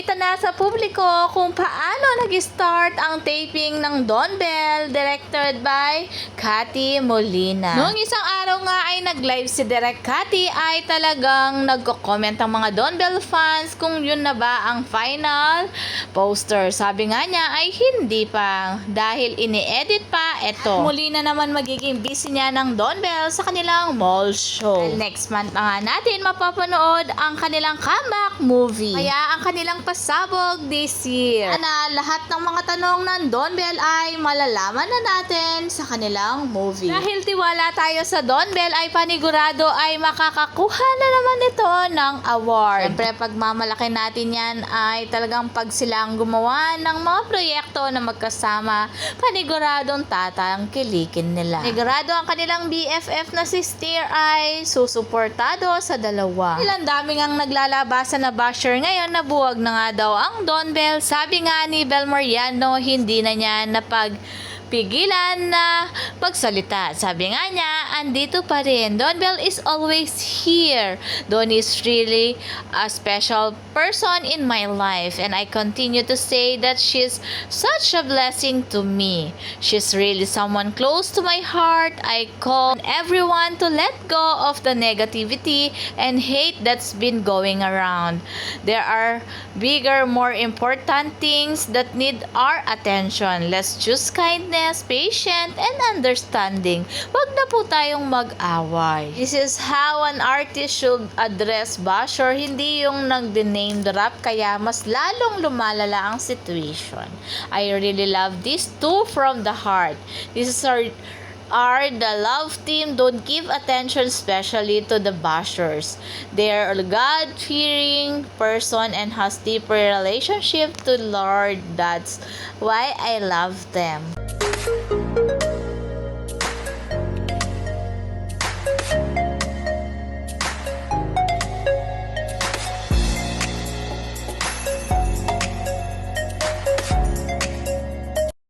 ipinakita na sa publiko kung paano nag-start ang taping ng Don Bell, directed by Cathy Molina. Noong isang araw nga ay nag-live si Direk Cathy ay talagang nagko-comment ang mga Don Bell fans kung yun na ba ang final poster. Sabi nga niya ay hindi pa dahil ini-edit pa ito. Muli na naman magiging busy niya ng Don Bell sa kanilang mall show. Next month na nga natin mapapanood ang kanilang comeback movie. Kaya ang kanilang pasabog this year. Na lahat ng mga tanong ng Don Bell ay malalaman na natin sa kanilang movie. Dahil tiwala tayo sa Don Bell ay panigurado ay makakakuha na naman ito ng award. Siyempre pagmamalaki natin yan ay talagang pag silang gumawa ng mga proyekto na magkasama, paniguradong tatangkilikin nila. Panigurado ang kanilang BFF na si Steer ay susuportado sa dalawa. Ilang daming ang naglalabasan na basher ngayon na buwag na nga daw ang Don Bell. Sabi nga ni Bel Mariano, hindi na niya pigilan na magsalita. Sabi nga niya, andito pa rin. Don Bell is always here. Don is really a special person in my life and I continue to say that she's such a blessing to me. She's really someone close to my heart. I call everyone to let go of the negativity and hate that's been going around. There are bigger, more important things that need our attention. Let's choose kindness, patience, and understanding. Wag na po tayong mag-away. This is how an artist should address basher, hindi yung nag-name drop kaya mas lalong lumalala ang situation. I really love these two from the heart. This is are the love team. Don't give attention especially to the bashers. They are a God-fearing person and has deeper relationship to Lord. That's why I love them.